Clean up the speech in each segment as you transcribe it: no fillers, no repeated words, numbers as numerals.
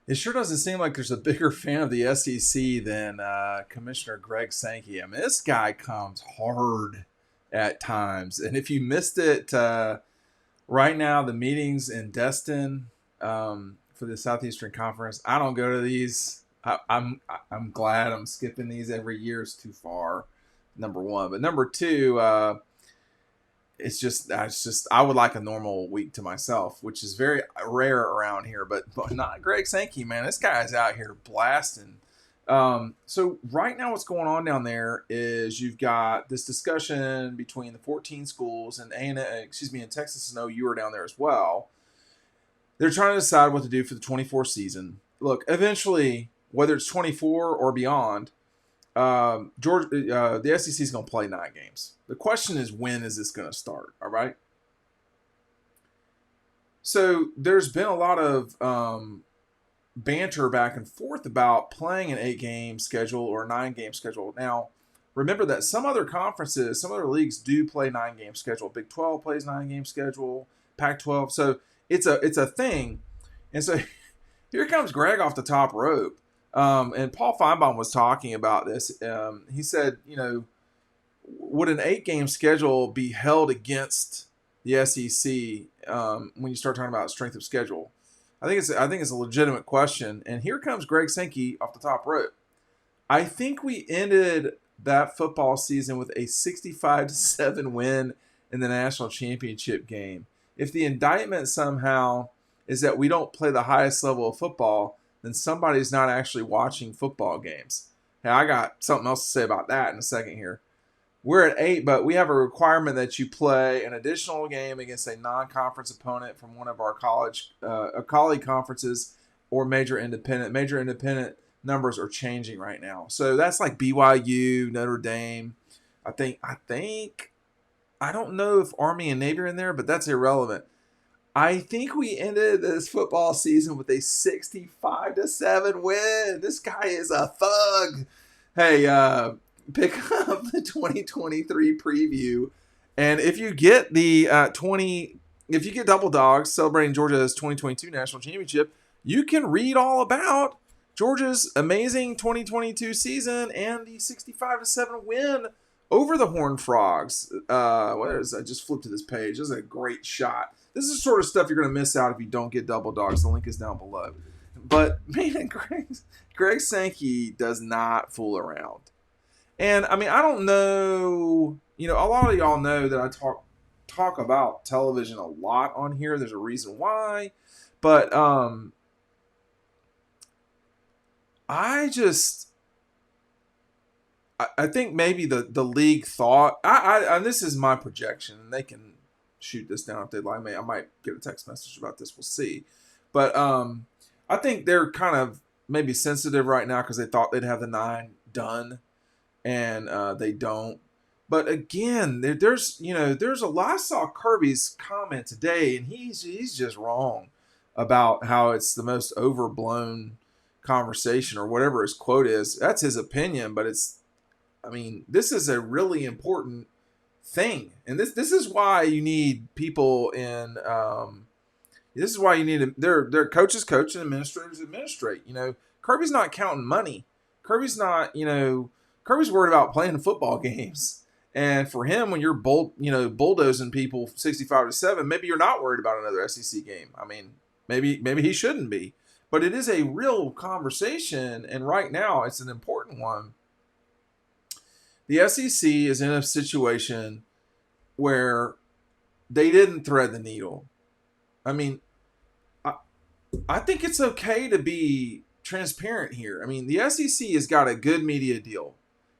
It sure doesn't seem like there's a bigger fan of the SEC than Commissioner Greg Sankey. I mean, this guy comes hard at times. And if you missed it, right now the meetings in Destin for the Southeastern Conference, I don't go to these. I'm glad I'm skipping these every year. It's too far. Number one, but number two, it's just I would like a normal week to myself, which is very rare around here. But not Greg Sankey, man. This guy's out here blasting. So right now, what's going on down there is you've got this discussion between the 14 schools and and Texas and OU are down there as well. They're trying to decide what to do for the 24 season. Look, eventually, whether it's 24 or beyond, the SEC is going to play 9 games. The question is, when is this going to start? All right. So there's been a lot of banter back and forth about playing an 8-game schedule or a 9-game schedule. Now, remember that some other conferences, some other leagues do play 9-game schedule. Big 12 plays 9-game schedule. Pac-12. So it's a thing. And so here comes Greg off the top rope. And Paul Feinbaum was talking about this. He said, would an 8-game schedule be held against the SEC when you start talking about strength of schedule? I think it's a legitimate question. And here comes Greg Sankey off the top rope. I think we ended that football season with a 65-7 win in the national championship game. If the indictment somehow is that we don't play the highest level of football, then somebody's not actually watching football games. Hey, I got something else to say about that in a second here. We're at 8, but we have a requirement that you play an additional game against a non-conference opponent from one of our colleague conferences or major independent. Major independent numbers are changing right now. So that's like BYU, Notre Dame. I think I don't know if Army and Navy are in there, but that's irrelevant. I think we ended this football season with a 65-7 win. This guy is a thug. Hey, pick up the 2023 preview, and if you get the if you get Double Dogs celebrating Georgia's 2022 national championship, you can read all about Georgia's amazing 2022 season and the 65-7 win over the Horned Frogs. I just flipped to this page. This is a great shot. This is the sort of stuff you're going to miss out if you don't get Double Dogs. The link is down below. But, man, Greg Sankey does not fool around. And, I mean, I don't know. A lot of y'all know that I talk about television a lot on here. There's a reason why. But I think maybe the league thought, and this is my projection, and they can shoot this down if they'd like. I might get a text message about this. We'll see. But I think they're kind of maybe sensitive right now because they thought they'd have the 9 done, and they don't. But again, there's a lot. I saw Kirby's comment today, and he's just wrong about how it's the most overblown conversation or whatever his quote is. That's his opinion, but this is a really important thing, and this is why you need people in. This is why you need their coaches coach and administrators administrate. Kirby's not counting money. Kirby's worried about playing football games. And for him, when you're bulldozing people 65-7, maybe you're not worried about another SEC game. Maybe he shouldn't be, but it is a real conversation, and right now it's an important one. The SEC is in a situation where they didn't thread the needle. I think it's okay to be transparent here. The SEC has got a good media deal.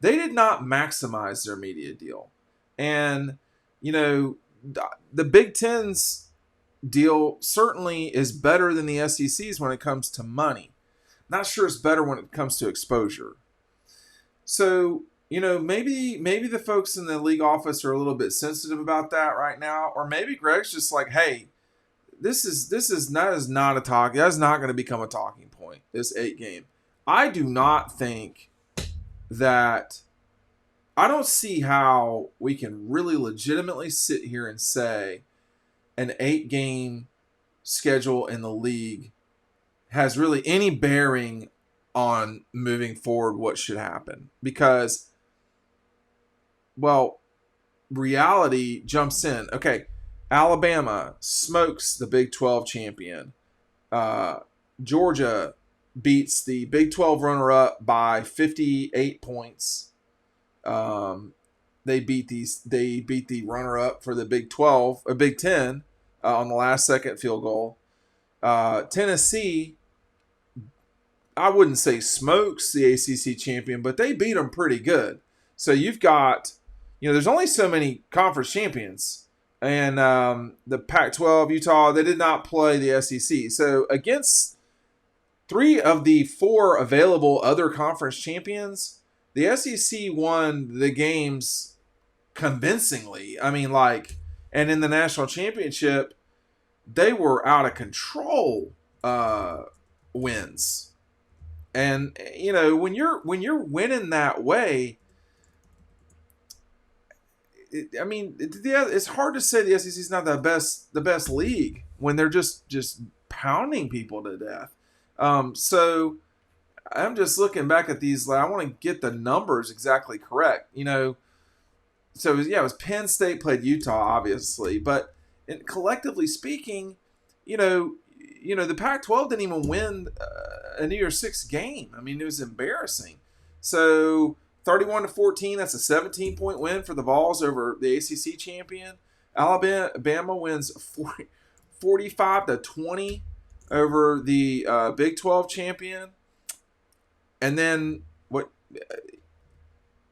They did not maximize their media deal. And, the Big Ten's deal certainly is better than the SEC's when it comes to money. Not sure it's better when it comes to exposure. So, maybe the folks in the league office are a little bit sensitive about that right now, or maybe Greg's just like, hey, that is not a talk. That's not going to become a talking point. This 8 game. I do not think that. I don't see how we can really legitimately sit here and say an 8 game schedule in the league has really any bearing on moving forward what should happen. Because, well, reality jumps in. Okay, Alabama smokes the Big 12 champion. Georgia beats the Big 12 runner-up by 58 points. They beat the runner-up for the Big 12, or Big 10, on the last second field goal. Tennessee, I wouldn't say smokes the ACC champion, but they beat them pretty good. So you've got, there's only so many conference champions. And the Pac-12, Utah, they did not play the SEC. So against 3 of the 4 available other conference champions, the SEC won the games convincingly. I mean, and in the national championship, they were out of control wins. And when you're winning that way, it's hard to say the SEC is not the best league when they're just pounding people to death. So I'm just looking back at these. I want to get the numbers exactly correct. So it was Penn State played Utah, obviously, but collectively speaking, the Pac-12 didn't even win a New Year's Six game. I mean, it was embarrassing. So 31-14, that's a 17-point win for the Vols over the ACC champion. Alabama wins 45-20 over the Big 12 champion. And then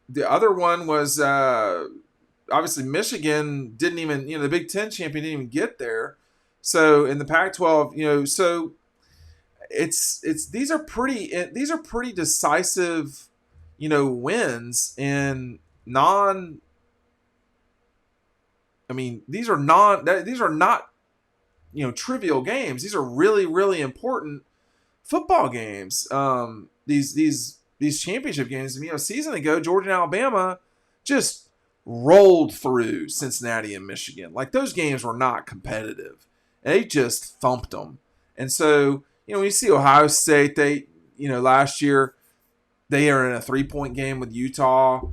the other one was obviously Michigan didn't even, the Big 10 champion didn't even get there. So in the Pac-12, so these are pretty decisive, wins in these are not trivial games. These are really, really important football games. These championship games. A season ago, Georgia and Alabama just rolled through Cincinnati and Michigan. Those games were not competitive. They just thumped them. And so, when you see Ohio State, they, last year, they are in a 3-point game with Utah.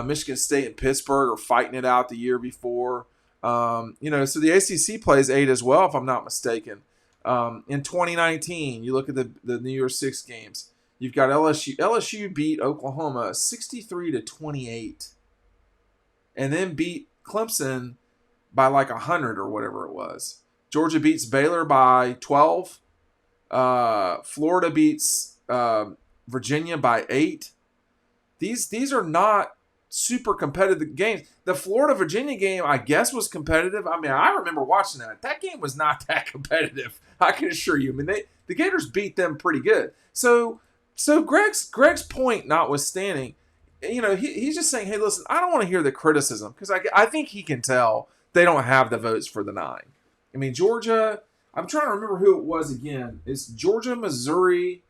Michigan State and Pittsburgh are fighting it out the year before. So the ACC plays 8 as well, if I'm not mistaken. In 2019, you look at the New Year's Six games. You've got LSU. LSU beat Oklahoma 63-28, and then beat Clemson by 100 or whatever it was. Georgia beats Baylor by 12. Florida beats Virginia by 8. These are not super competitive games. The Florida-Virginia game, I guess, was competitive. I remember watching that. That game was not that competitive, I can assure you. The Gators beat them pretty good. So Greg's point notwithstanding, he's just saying, hey, listen, I don't want to hear the criticism because I think he can tell they don't have the votes for the 9. Georgia, I'm trying to remember who it was again. It's Georgia, Missouri,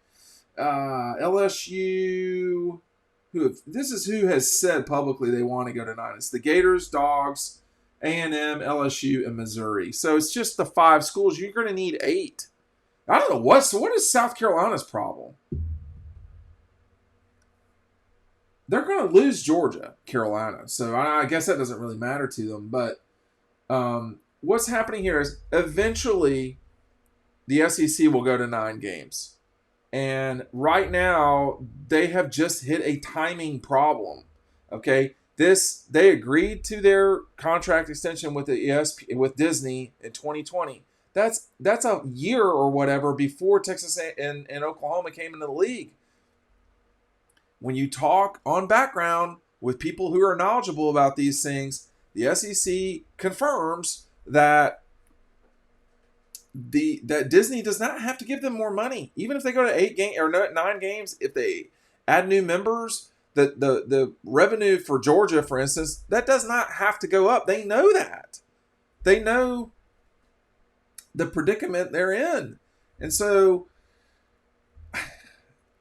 LSU. This is who has said publicly they want to go to 9. It's the Gators, Dogs, A&M, LSU, and Missouri. So it's just the 5 schools. You're going to need 8. I don't know what is South Carolina's problem. They're going to lose Georgia, Carolina. So I guess that doesn't really matter to them. But what's happening here is eventually the SEC will go to 9 games. And right now, they have just hit a timing problem. Okay, they agreed to their contract extension with with Disney in 2020. That's a year or whatever before Texas and Oklahoma came into the league. When you talk on background with people who are knowledgeable about these things, the SEC confirms that that Disney does not have to give them more money, even if they go to 8 games or 9 games. If they add new members, the revenue for Georgia, for instance, that does not have to go up. They know that. They know the predicament they're in, and so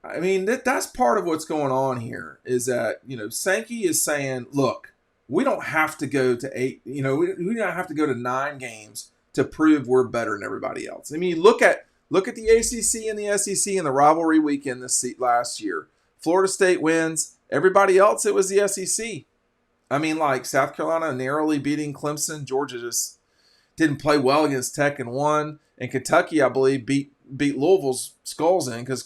that's part of what's going on here. Is that Sankey is saying, look, we don't have to go to 8. We don't have to go to 9 games to prove we're better than everybody else. You look at Look at the ACC and the SEC in the rivalry weekend last year. Florida State wins. Everybody else, it was the SEC. I mean, like South Carolina narrowly beating Clemson. Georgia just didn't play well against Tech and won. And Kentucky, I believe, beat Louisville's skulls in because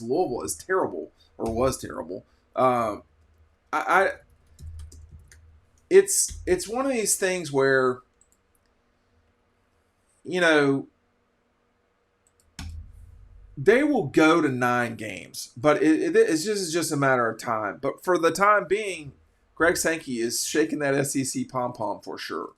Louisville is terrible or was terrible. It's one of these things where, you know, they will go to 9 games, but it's just a matter of time. But for the time being, Greg Sankey is shaking that SEC pom-pom for sure.